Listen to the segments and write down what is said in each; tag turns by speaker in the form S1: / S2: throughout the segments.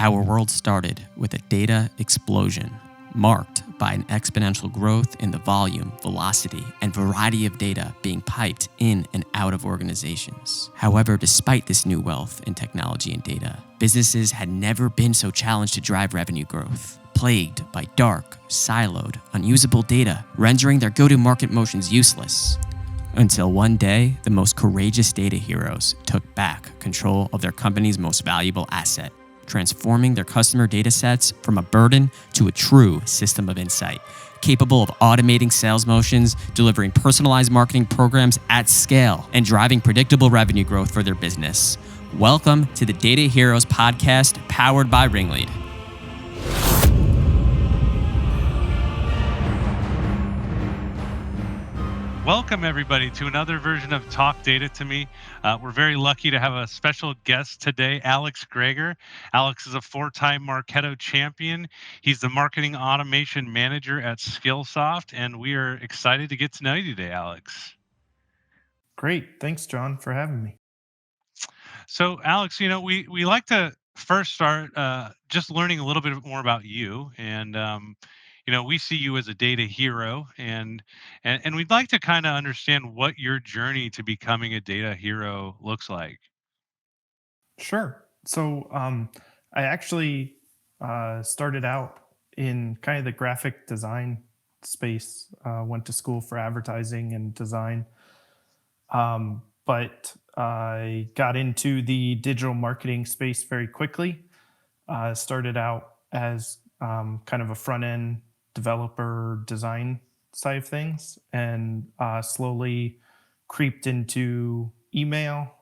S1: Our world started with a data explosion, marked by an exponential growth in the volume, velocity, and variety of data being piped in and out of organizations. However, despite this new wealth in technology and data, businesses had never been so challenged to drive revenue growth, plagued by dark, siloed, unusable data, rendering their go-to-market motions useless. Until one day, the most courageous data heroes took back control of their company's most valuable asset, transforming their customer data sets from a burden to a true system of insight, capable of automating sales motions, delivering personalized marketing programs at scale, and driving predictable revenue growth for their business. Welcome to the Data Heroes podcast, powered by RingLead.
S2: Welcome, everybody, to another version of Talk Data to Me. We're very lucky to have a special guest today, Alex Greger. Alex is a four-time Marketo champion. He's the marketing automation manager at Skillsoft, and we are excited to get to know you today, Alex.
S3: Great. Thanks, John, for having me.
S2: So, Alex, we like to first start just learning a little bit more about you, and we see you as a data hero, and we'd like to kind of understand what your journey to becoming a data hero looks like.
S3: Sure. I actually started out in kind of the graphic design space. Went to school for advertising and design, but I got into the digital marketing space very quickly. Started out as kind of a front end developer design side of things, and slowly creeped into email.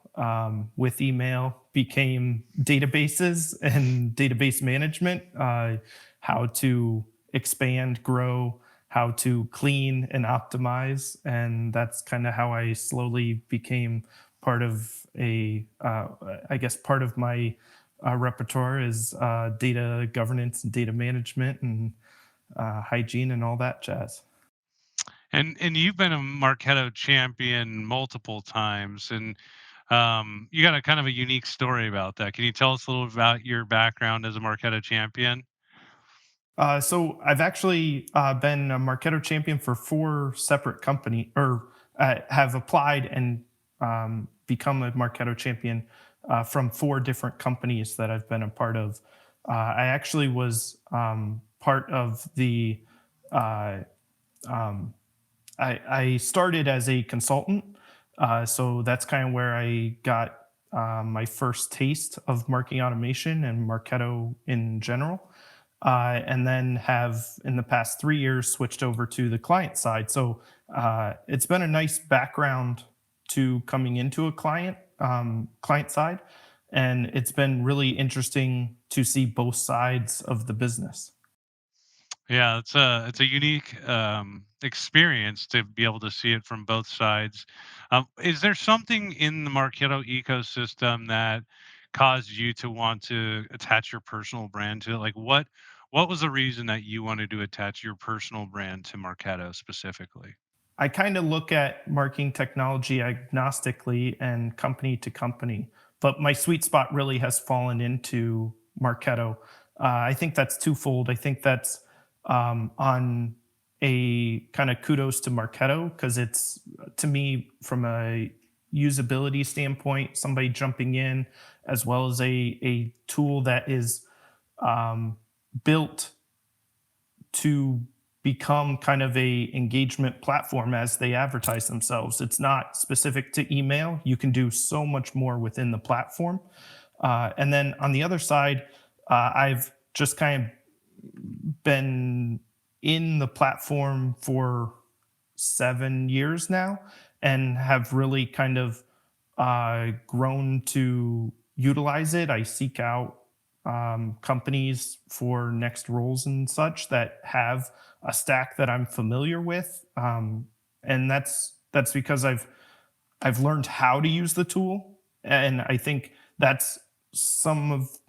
S3: With email, became databases and database management, how to expand, grow, how to clean and optimize. And that's kind of how I slowly became part of part of my repertoire is data governance and data management and hygiene and all that jazz.
S2: And you've been a Marketo champion multiple times, and you got a kind of a unique story about that. Can you tell us a little about your background as a Marketo champion?
S3: So I've actually been a Marketo champion for four separate company, or have applied and become a Marketo champion from four different companies that I've been a part of. I actually was part of the. Uh, um, I started as a consultant, so that's kind of where I got my first taste of marketing automation and Marketo in general. And then have in the past 3 years switched over to the client side. So it's been a nice background to coming into a client side, and it's been really interesting to see both sides of the business.
S2: Yeah, it's a unique experience to be able to see it from both sides. Is there something in the Marketo ecosystem that caused you to want to attach your personal brand to it? Like, what was the reason that you wanted to attach your personal brand to Marketo specifically?
S3: I kind of look at marketing technology agnostically and company to company, but my sweet spot really has fallen into Marketo. I think that's twofold. I think that's on a kind of kudos to Marketo because it's, to me, from a usability standpoint, somebody jumping in, as well as a tool that is um, built to become kind of a engagement platform as they advertise themselves. It's not specific to email. You can do so much more within the platform. And then on the other side, I've just kind of been in the platform for 7 years now and have really kind of grown to utilize it. I seek out companies for next roles and such that have a stack that I'm familiar with, and that's because I've learned how to use the tool, and I think that's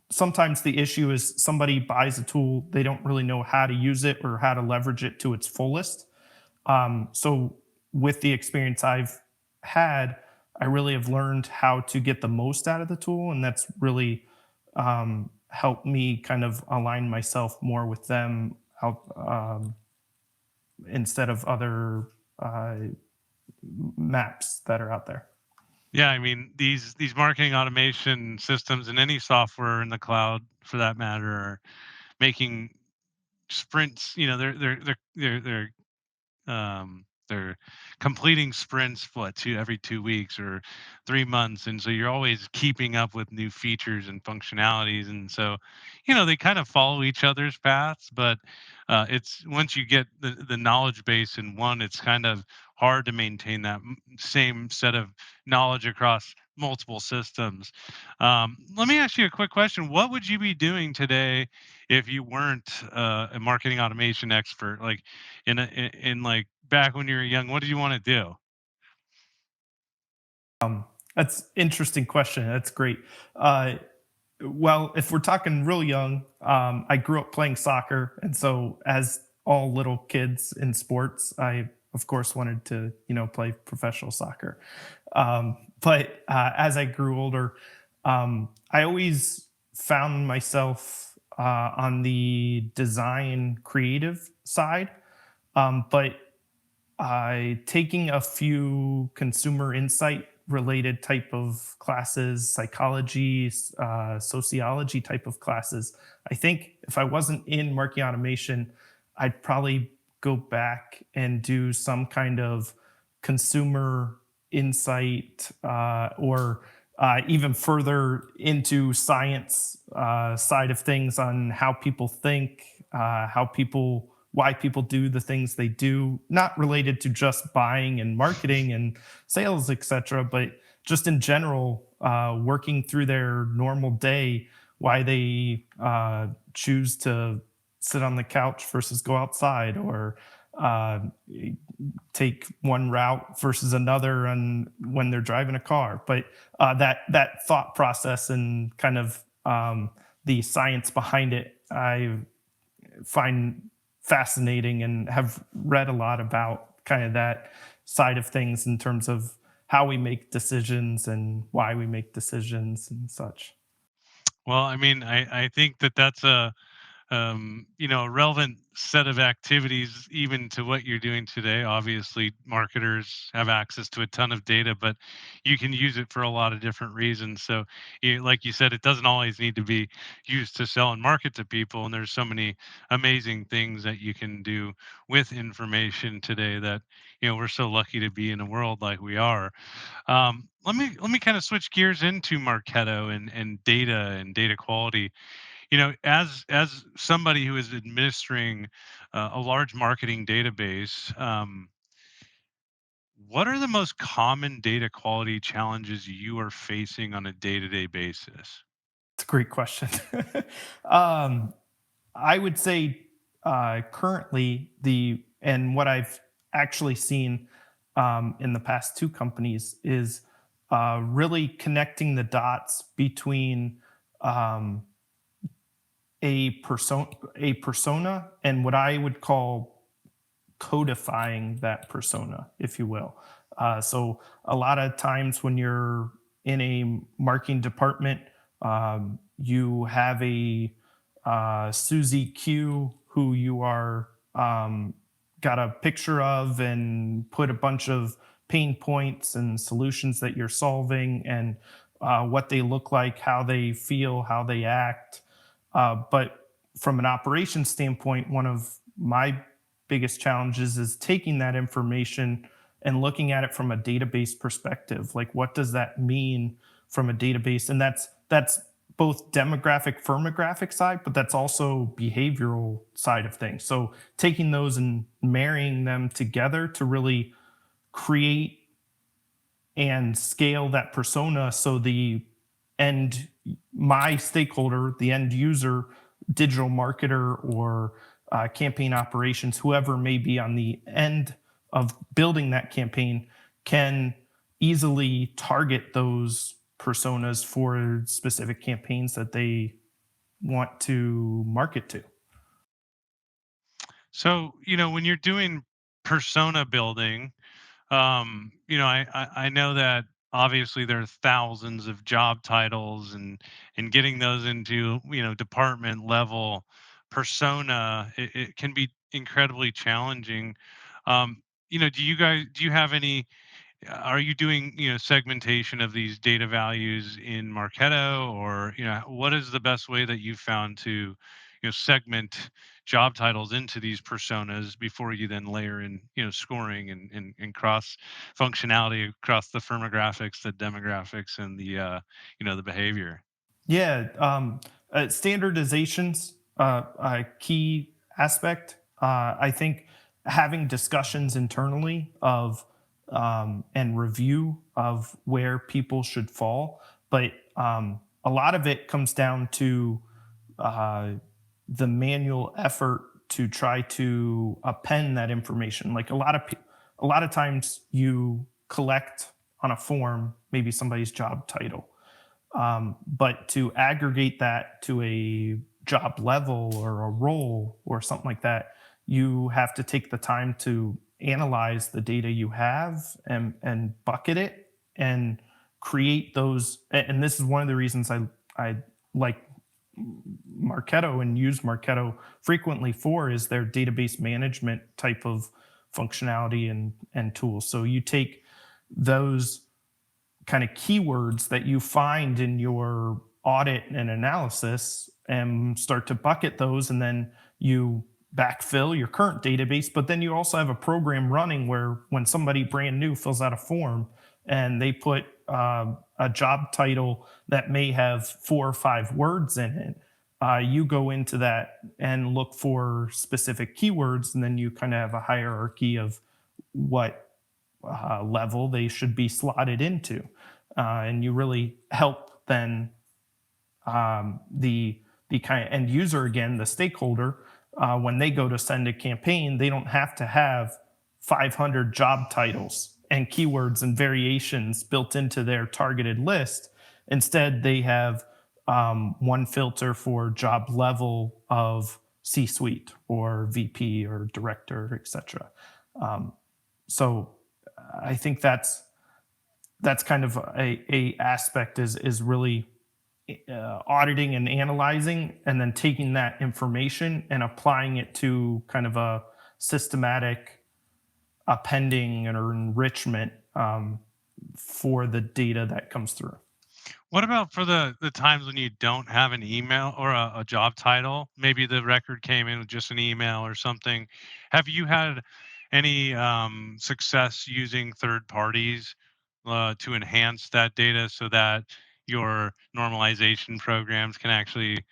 S3: sometimes the issue is somebody buys a tool, they don't really know how to use it or how to leverage it to its fullest. So with the experience I've had, I really have learned how to get the most out of the tool, and that's really help me kind of align myself more with them out, instead of other uh, maps that are out there.
S2: Yeah, I mean, these marketing automation systems and any software in the cloud for that matter are making sprints, they're completing sprints what two every 2 weeks or 3 months, and so you're always keeping up with new features and functionalities, and so they kind of follow each other's paths, but it's once you get the knowledge base in one, it's kind of hard to maintain that same set of knowledge across multiple systems. Let me ask you a quick question. What would you be doing today if you weren't a marketing automation expert? Like in like back when you were young, what did you want to do?
S3: That's interesting question. That's great. Uh, well, if we're talking real young, I grew up playing soccer, and so as all little kids in sports, I of course wanted to play professional soccer. But as I grew older, I always found myself on the design creative side, but taking a few consumer insight related type of classes, psychology, sociology type of classes. I think if I wasn't in marketing automation, I'd probably go back and do some kind of consumer insight, or even further into science side of things on how people think, why people do the things they do, not related to just buying and marketing and sales, etc., but just in general, working through their normal day, why they choose to sit on the couch versus go outside, or uh, take one route versus another, and when they're driving a car. But that thought process and kind of the science behind it, I find fascinating and have read a lot about kind of that side of things in terms of how we make decisions and why we make decisions and such.
S2: Well, I mean, I think that that's a relevant set of activities even to what you're doing today. Obviously, marketers have access to a ton of data, but you can use it for a lot of different reasons. So, like you said, it doesn't always need to be used to sell and market to people. And there's so many amazing things that you can do with information today that we're so lucky to be in a world like we are. Let me kind of switch gears into Marketo and data quality. As somebody who is administering a large marketing database, what are the most common data quality challenges you are facing on a day-to-day basis?
S3: It's a great question. um, I would say currently and what I've actually seen in the past two companies is really connecting the dots between um, a persona and what I would call codifying that persona, if you will. So a lot of times when you're in a marketing department, you have a Susie Q who you are got a picture of and put a bunch of pain points and solutions that you're solving, and what they look like, how they feel, how they act. But from an operations standpoint, one of my biggest challenges is taking that information and looking at it from a database perspective. Like, what does that mean from a database? And that's both demographic, firmographic side, but that's also behavioral side of things. So taking those and marrying them together to really create and scale that persona, so the end my stakeholder, the end user, digital marketer, or campaign operations, whoever may be on the end of building that campaign, can easily target those personas for specific campaigns that they want to market to.
S2: So, when you're doing persona building, I know that obviously there are thousands of job titles, and getting those into, department level persona, it can be incredibly challenging. Do you have any, are you doing, segmentation of these data values in Marketo, or, what is the best way that you've found to, segment job titles into these personas before you then layer in, scoring and cross functionality across the firmographics, the demographics, and the behavior?
S3: Yeah, standardizations, a key aspect. I think having discussions internally of and review of where people should fall, but a lot of it comes down to uh, the manual effort to try to append that information. Like a lot of times you collect on a form maybe somebody's job title, but to aggregate that to a job level or a role or something like that, you have to take the time to analyze the data you have and bucket it and create those. And this is one of the reasons I like Marketo and use Marketo frequently for is their database management type of functionality and tools. So you take those kind of keywords that you find in your audit and analysis and start to bucket those, and then you backfill your current database. But then you also have a program running where when somebody brand new fills out a form and they put a job title that may have 4 or 5 words in it, you go into that and look for specific keywords, and then you kind of have a hierarchy of what level they should be slotted into. And you really help then the kind of end user, again, the stakeholder, when they go to send a campaign, they don't have to have 500 job titles and keywords and variations built into their targeted list. Instead, they have one filter for job level of C-suite or VP or director, etc. So I think that's kind of a aspect is really auditing and analyzing, and then taking that information and applying it to kind of a systematic appending or enrichment for the data that comes through.
S2: What about for the times when you don't have an email or a job title? Maybe the record came in with just an email or something. Have you had any success using third parties to enhance that data so that your normalization programs can actually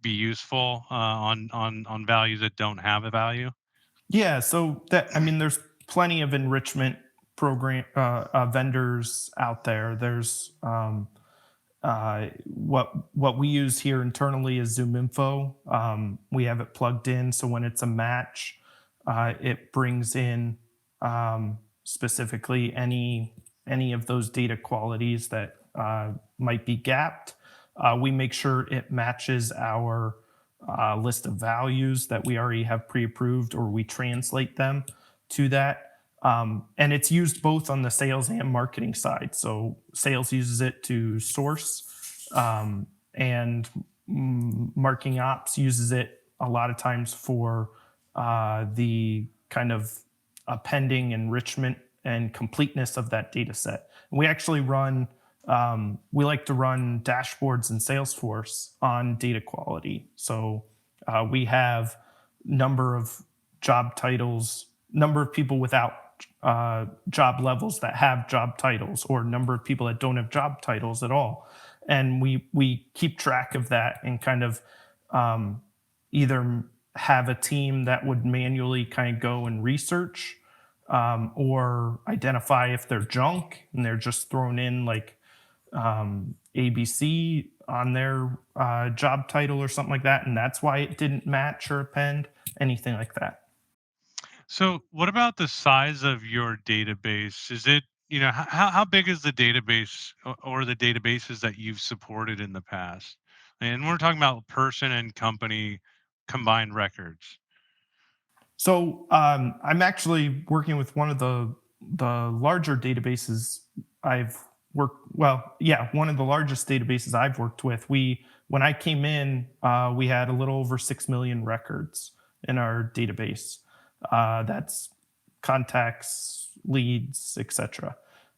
S2: be useful on values that don't have a value?
S3: Yeah, so that, I mean, there's plenty of enrichment program vendors out there. There's what we use here internally is Zoom Info. We have it plugged in, so when it's a match, it brings in specifically any of those data qualities that might be gapped. We make sure it matches our list of values that we already have pre-approved, or we translate them to that. And it's used both on the sales and marketing side. So sales uses it to source, and marketing ops uses it a lot of times for the kind of appending, enrichment, and completeness of that data set. We actually run, we like to run dashboards in Salesforce on data quality. So we have number of job titles, number of people without job levels that have job titles, or number of people that don't have job titles at all. And we keep track of that and kind of either have a team that would manually kind of go and research, or identify if they're junk and they're just thrown in like ABC on their job title or something like that, and that's why it didn't match or append, anything like that.
S2: So, what about the size of your database? Is it, how big is the database, or the databases that you've supported in the past? And we're talking about person and company combined records.
S3: So I'm actually working with one of the larger databases I've well, yeah, one of the largest databases I've worked with. When I came in, we had a little over 6 million records in our database. That's contacts, leads, etc.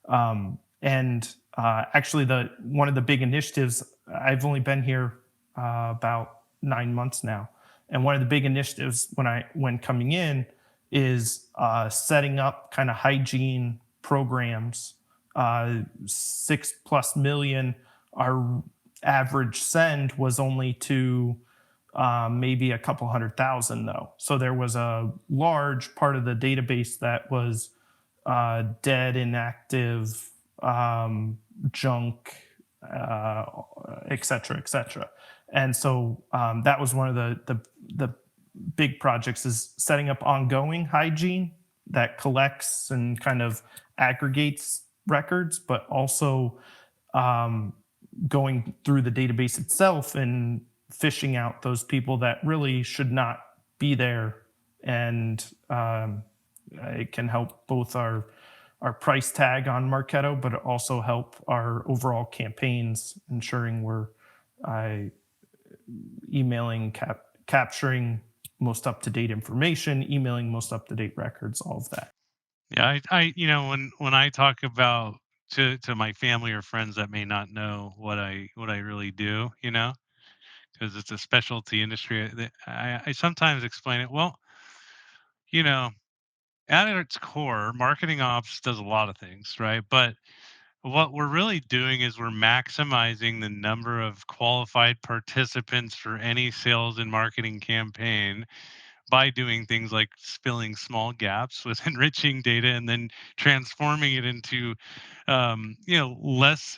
S3: And actually, the one of the big initiatives, I've only been here about 9 months now, and one of the big initiatives when coming in is setting up kind of hygiene programs. 6+ million. Our average send was only to maybe a couple 100,000 though. So there was a large part of the database that was dead, inactive, junk, uh, et cetera, et cetera. And so that was one of the big projects, is setting up ongoing hygiene that collects and kind of aggregates records, but also um, going through the database itself and fishing out those people that really should not be there. And it can help both our price tag on Marketo, but also help our overall campaigns, ensuring we're uh, emailing, capturing most up to date information, emailing most up to date records, all of that.
S2: Yeah, when I talk about to my family or friends that may not know what I really do, because it's a specialty industry, I sometimes explain it. Well, you know, at its core, marketing ops does a lot of things, right? But what we're really doing is we're maximizing the number of qualified participants for any sales and marketing campaign by doing things like filling small gaps with enriching data and then transforming it into less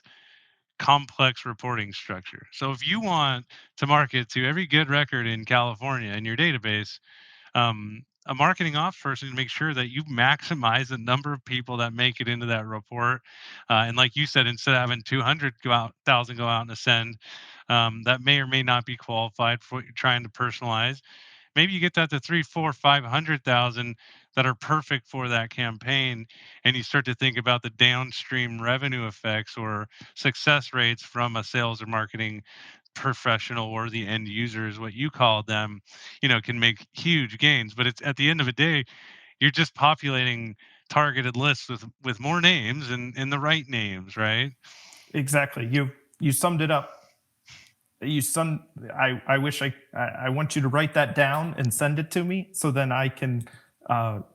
S2: complex reporting structure. So if you want to market to every good record in California in your database, a marketing ops person to make sure that you maximize the number of people that make it into that report. And like you said, instead of having 200 go out and ascend, that may or may not be qualified for what you're trying to personalize. Maybe you get that to three, four, 500,000 that are perfect for that campaign, and you start to think about the downstream revenue effects or success rates from a sales or marketing professional, or the end users, what you call them, can make huge gains. But it's at the end of the day, you're just populating targeted lists with more names and the right names, right?
S3: Exactly. You summed it up. You sum. I wish I want you to write that down and send it to me, so then I can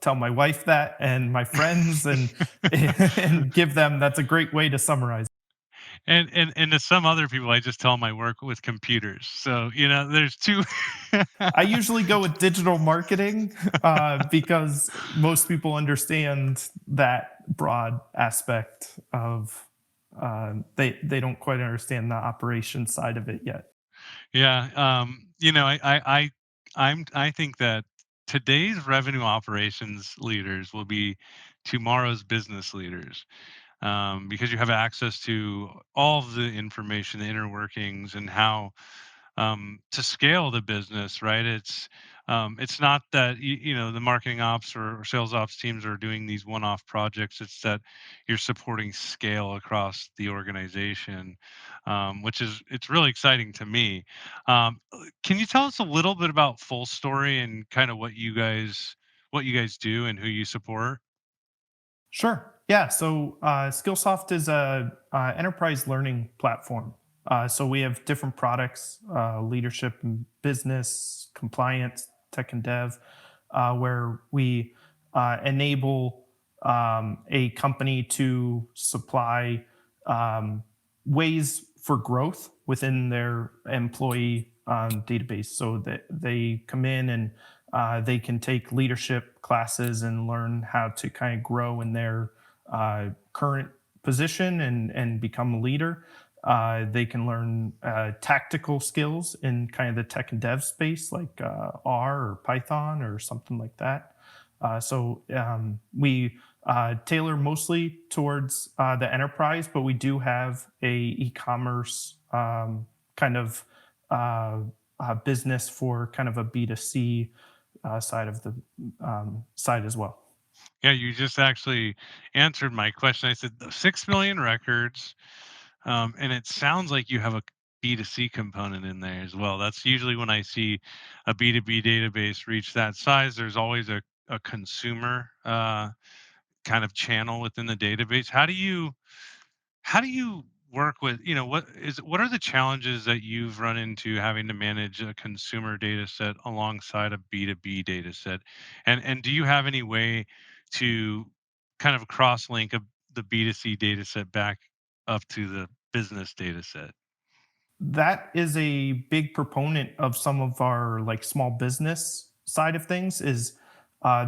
S3: tell my wife that and my friends, and and give them. That's a great way to summarize.
S2: And to some other people, I just tell them I work with computers. So there's two.
S3: I usually go with digital marketing because most people understand that broad aspect of. They don't quite understand the operation side of it yet.
S2: Yeah, I think that today's revenue operations leaders will be tomorrow's business leaders, because you have access to all of the information, the inner workings, and how to scale the business. Right? It's not that the marketing ops or sales ops teams are doing these one-off projects. It's that you're supporting scale across the organization, which is it's really exciting to me. Can you tell us a little bit about Full Story and kind of what you guys do and who you support?
S3: Sure. Yeah. So Skillsoft is a enterprise learning platform. So we have different products: leadership and business, compliance, tech and dev, where we enable a company to supply ways for growth within their employee database, so that they come in and they can take leadership classes and learn how to kind of grow in their current position and become a leader. They can learn tactical skills in kind of the tech and dev space, like R or Python or something like that. So we tailor mostly towards the enterprise, but we do have a e-commerce kind of business for kind of a B2C side of the side as well.
S2: Yeah, you just actually answered my question. I said 6 million records, and it sounds like you have a B2C component in there as well. That's usually when I see a B2B database reach that size, there's always a consumer kind of channel within the database. How do you work with, what are the challenges that you've run into having to manage a consumer data set alongside a B2B data set? And do you have any way to kind of cross link the B2C data set back up to the business data set?
S3: That is a big proponent of some of our like small business side of things is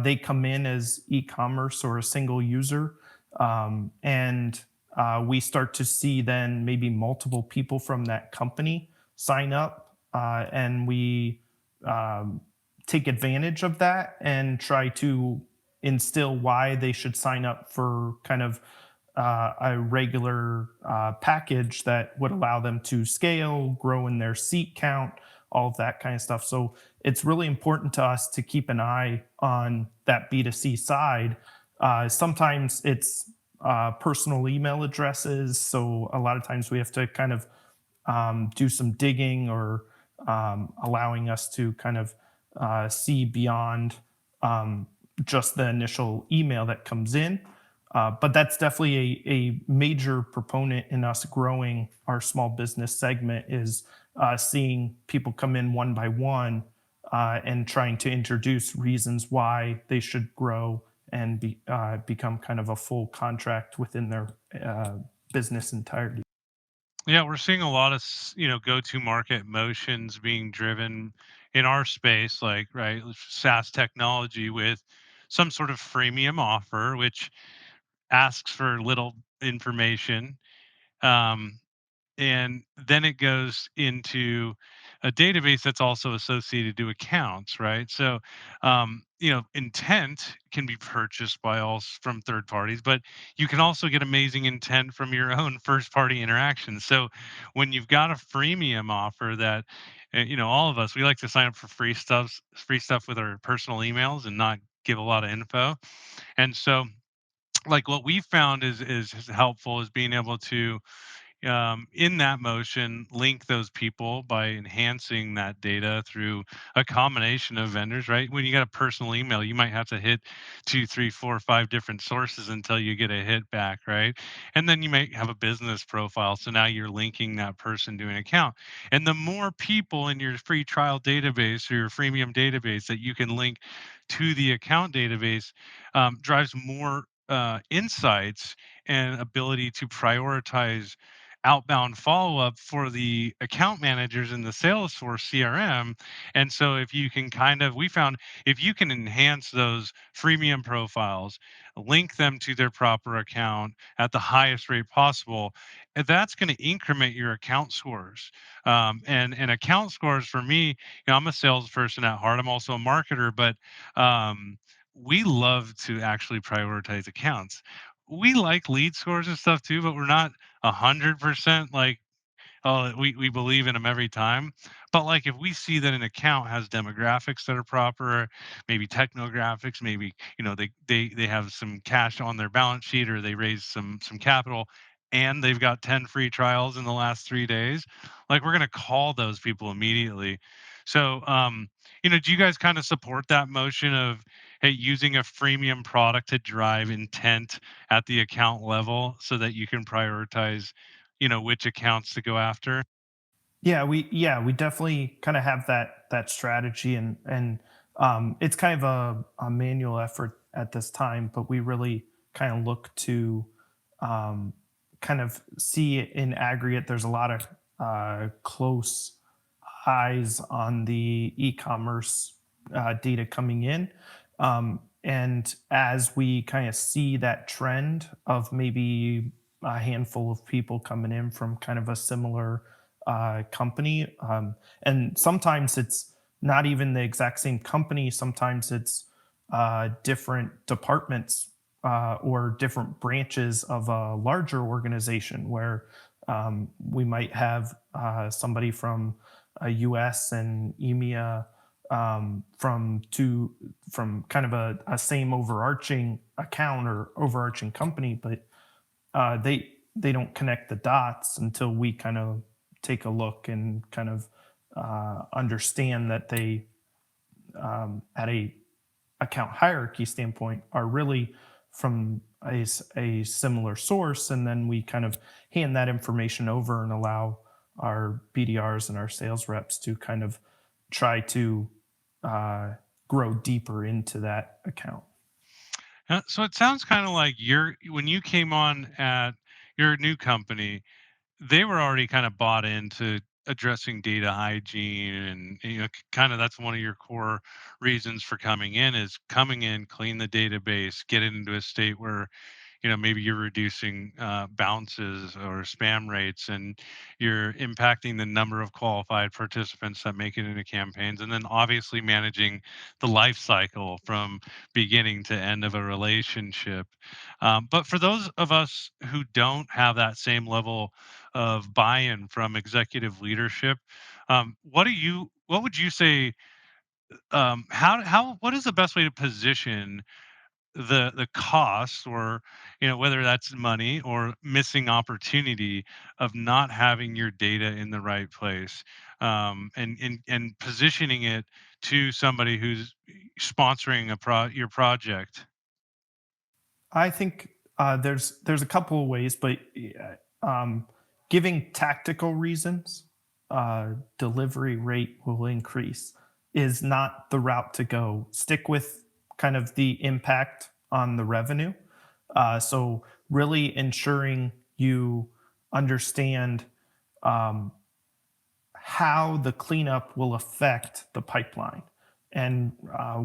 S3: they come in as e-commerce or a single user, and we start to see then maybe multiple people from that company sign up, and we um, take advantage of that and try to instill why they should sign up for kind of a regular package that would allow them to scale, grow in their seat count, all of that kind of stuff. So it's really important to us to keep an eye on that B2C side. Sometimes it's personal email addresses. So a lot of times we have to kind of do some digging or allowing us to kind of see beyond um, just the initial email that comes in. But that's definitely a major proponent in us growing our small business segment is seeing people come in one by one and trying to introduce reasons why they should grow and become kind of a full contract within their business entirety.
S2: Yeah, we're seeing a lot of go-to market motions being driven in our space, like right SaaS technology with some sort of freemium offer, which asks for little information. Um, and then it goes into a database that's also associated to accounts, right? So intent can be purchased by from third parties, but you can also get amazing intent from your own first party interactions. So when you've got a freemium offer that all of us, we like to sign up for free stuff with our personal emails and not give a lot of info. And so like what we found is helpful is being able to in that motion, link those people by enhancing that data through a combination of vendors, right? When you got a personal email, you might have to hit two, three, four, five different sources until you get a hit back, right? And then you might have a business profile. So now you're linking that person to an account. And the more people in your free trial database or your freemium database that you can link to the account database drives more insights and ability to prioritize outbound follow-up for the account managers in the Salesforce CRM. And so if you can we found if you can enhance those freemium profiles, link them to their proper account at the highest rate possible, that's going to increment your account scores. And account scores for me, I'm a salesperson at heart. I'm also a marketer, but we love to actually prioritize accounts. We like lead scores and stuff too, but we're not 100% like, oh, we believe in them every time. But like if we see that an account has demographics that are proper, maybe technographics, maybe they have some cash on their balance sheet or they raise some capital, and they've got 10 free trials in the last 3 days, like we're gonna call those people immediately. So do you guys kind of support that motion of hey using a freemium product to drive intent at the account level so that you can prioritize which accounts to go after?
S3: Yeah, we definitely kind of have that strategy, and it's kind of a manual effort at this time, but we really kind of look to um, kind of see in aggregate. There's a lot of close eyes on the e-commerce data coming in. And as we kind of see that trend of maybe a handful of people coming in from kind of a similar company, and sometimes it's not even the exact same company. Sometimes it's different departments or different branches of a larger organization where we might have somebody from a US and EMEA from kind of a same overarching account or overarching company, but they don't connect the dots until we kind of take a look and kind of understand that they at a account hierarchy standpoint are really from a similar source, and then we kind of hand that information over and allow our BDRs and our sales reps to kind of try to uh, grow deeper into that account.
S2: So it sounds kind of like when you came on at your new company, they were already kind of bought into addressing data hygiene, and kind of that's one of your core reasons for coming in is coming in, clean the database, get it into a state where maybe you're reducing bounces or spam rates, and you're impacting the number of qualified participants that make it into campaigns, and then obviously managing the life cycle from beginning to end of a relationship. But for those of us who don't have that same level of buy-in from executive leadership, what would you say, what is the best way to position the cost, or whether that's money or missing opportunity of not having your data in the right place, and positioning it to somebody who's sponsoring your project?
S3: I think there's a couple of ways, but giving tactical reasons, delivery rate will increase is not the route to go. Stick with kind of the impact on the revenue. So really ensuring you understand um, how the cleanup will affect the pipeline. And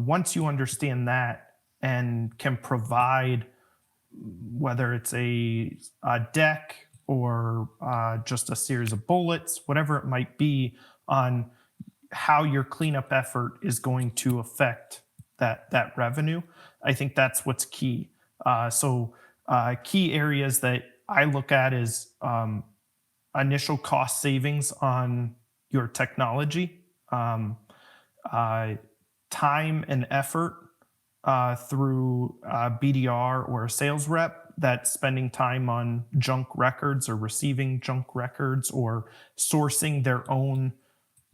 S3: once you understand that and can provide, whether it's a deck or just a series of bullets, whatever it might be, on how your cleanup effort is going to affect that revenue, I think that's what's key. Key areas that I look at is initial cost savings on your technology, um, uh, time and effort through BDR or a sales rep that's spending time on junk records or receiving junk records or sourcing their own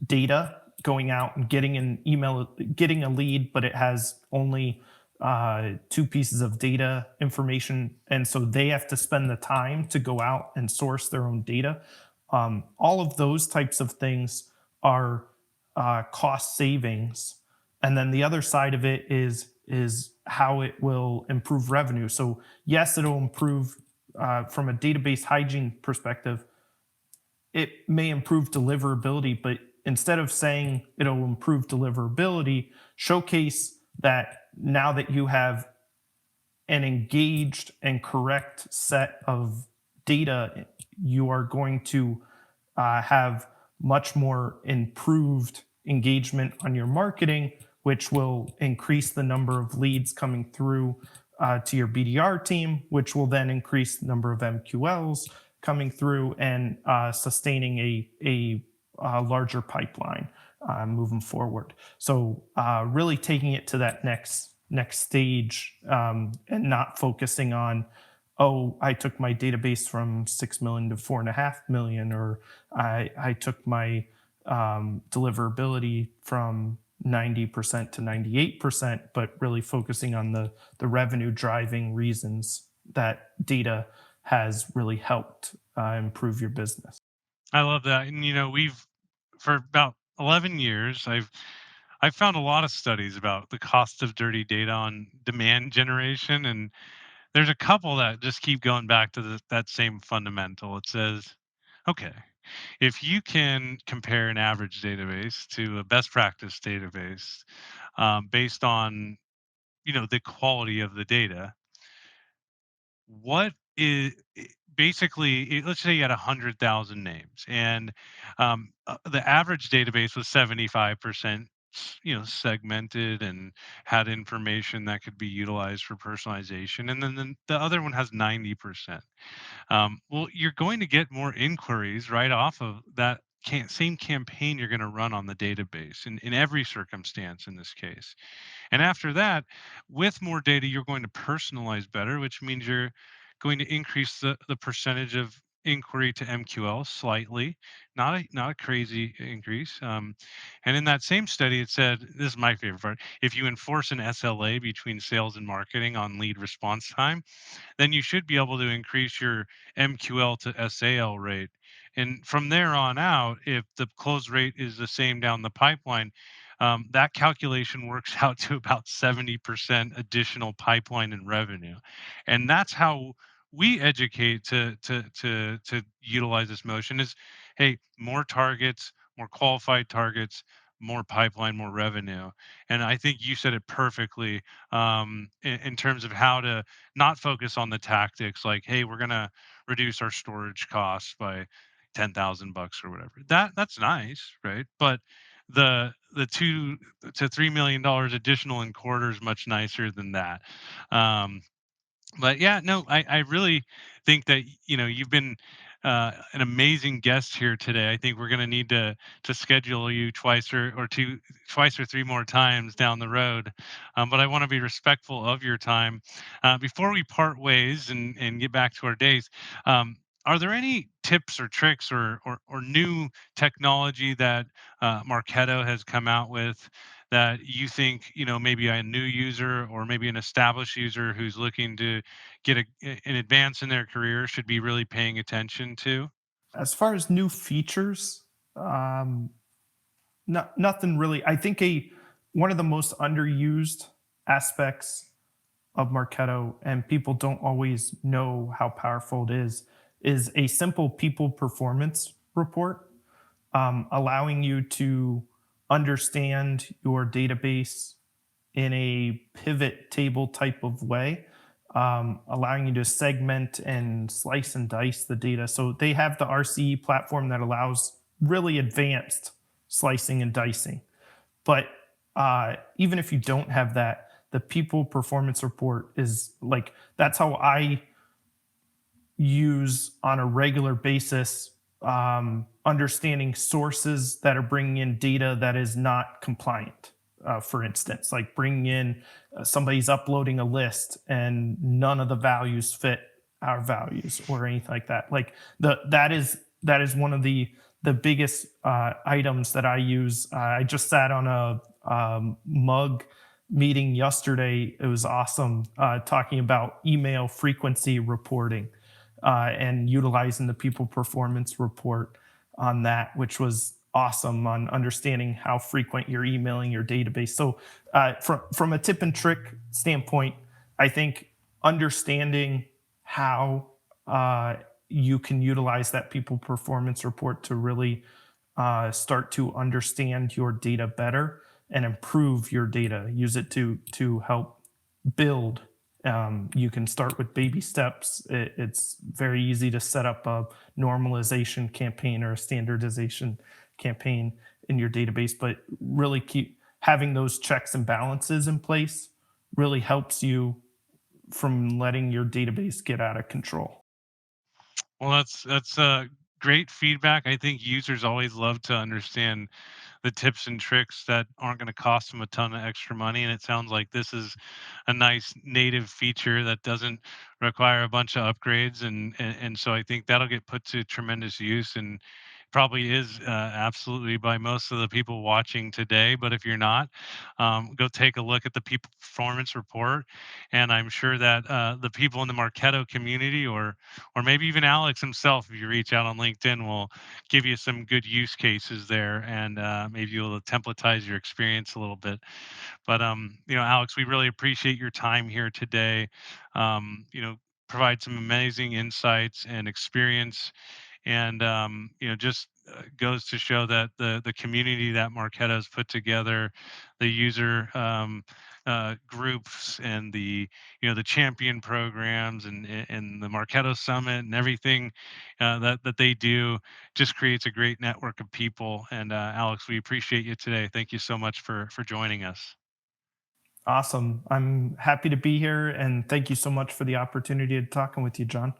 S3: data, going out and getting an email, getting a lead, but it has only two pieces of data information. And so they have to spend the time to go out and source their own data. All of those types of things are cost savings. And then the other side of it is how it will improve revenue. So yes, it'll improve from a database hygiene perspective. It may improve deliverability, but instead of saying it'll improve deliverability, showcase that now that you have an engaged and correct set of data, you are going to have much more improved engagement on your marketing, which will increase the number of leads coming through to your BDR team, which will then increase the number of MQLs coming through and sustaining a larger pipeline moving forward. So really taking it to that next stage, and not focusing on, oh, I took my database from 6 million to 4.5 million, or I took my deliverability from 90% to 98%, but really focusing on the revenue driving reasons that data has really helped improve your business.
S2: I love that. And we've for about 11 years, I've found a lot of studies about the cost of dirty data on demand generation, and there's a couple that just keep going back to that same fundamental. It says, okay, if you can compare an average database to a best practice database, based on the quality of the data, what is basically, let's say you had 100,000 names, and the average database was 75% segmented and had information that could be utilized for personalization, and then the other one has 90%. Well, you're going to get more inquiries right off of same campaign you're going to run on the database in every circumstance in this case. And after that, with more data, you're going to personalize better, which means you're going to increase the percentage of inquiry to MQL slightly, not a crazy increase. And in that same study, it said, this is my favorite part, if you enforce an SLA between sales and marketing on lead response time, then you should be able to increase your MQL to SAL rate. And from there on out, if the close rate is the same down the pipeline, that calculation works out to about 70% additional pipeline and revenue. And that's how we educate to utilize this motion is, hey, more targets, more qualified targets, more pipeline, more revenue. And I think you said it perfectly, in terms of how to not focus on the tactics like, hey, we're going to reduce our storage costs by 10,000 bucks or whatever. That's nice, right? But the 2 to $3 million additional in quarter is much nicer than that. Um, but yeah, no, I really think that you've been an amazing guest here today. I think we're going to need to schedule you twice or three more times down the road. But I want to be respectful of your time. Before we part ways and get back to our days, are there any tips or tricks or new technology that Marketo has come out with that you think, maybe a new user or maybe an established user who's looking to get an advance in their career should be really paying attention to?
S3: As far as new features, um, nothing really. I think a one of the most underused aspects of Marketo, and people don't always know how powerful it is a simple people performance report, allowing you to understand your database in a pivot table type of way, allowing you to segment and slice and dice the data. So they have the RCE platform that allows really advanced slicing and dicing. But even if you don't have that, the people performance report is like that's how I use on a regular basis, understanding sources that are bringing in data that is not compliant. For instance, like bringing in somebody's uploading a list and none of the values fit our values or anything like that. Like that is one of the biggest items that I use. I just sat on a mug meeting yesterday. It was awesome, talking about email frequency reporting, and utilizing the people performance report on that, which was awesome on understanding how frequent you're emailing your database. So, from a tip and trick standpoint, I think understanding how you can utilize that people performance report to really start to understand your data better and improve your data. Use it to help build. You can start with baby steps. It's very easy to set up a normalization campaign or a standardization campaign in your database, but really keep having those checks and balances in place really helps you from letting your database get out of control.
S2: Well, that's great feedback. I think users always love to understand the tips and tricks that aren't going to cost them a ton of extra money. And it sounds like this is a nice native feature that doesn't require a bunch of upgrades. And so I think that'll get put to tremendous use and probably is absolutely by most of the people watching today. But if you're not, go take a look at the people performance report. And I'm sure that the people in the Marketo community or maybe even Alex himself, if you reach out on LinkedIn, will give you some good use cases there, and maybe you'll templatize your experience a little bit. But Alex, we really appreciate your time here today. Provide some amazing insights and experience, and just goes to show that the community that Marketo has put together, the user groups, and the champion programs, and the Marketo Summit and everything that they do, just creates a great network of people. And Alex, we appreciate you today. Thank you so much for joining us.
S3: Awesome. I'm happy to be here, and thank you so much for the opportunity to talking with you, John.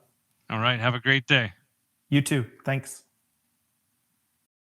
S2: All right, have a great day.
S3: You too. Thanks.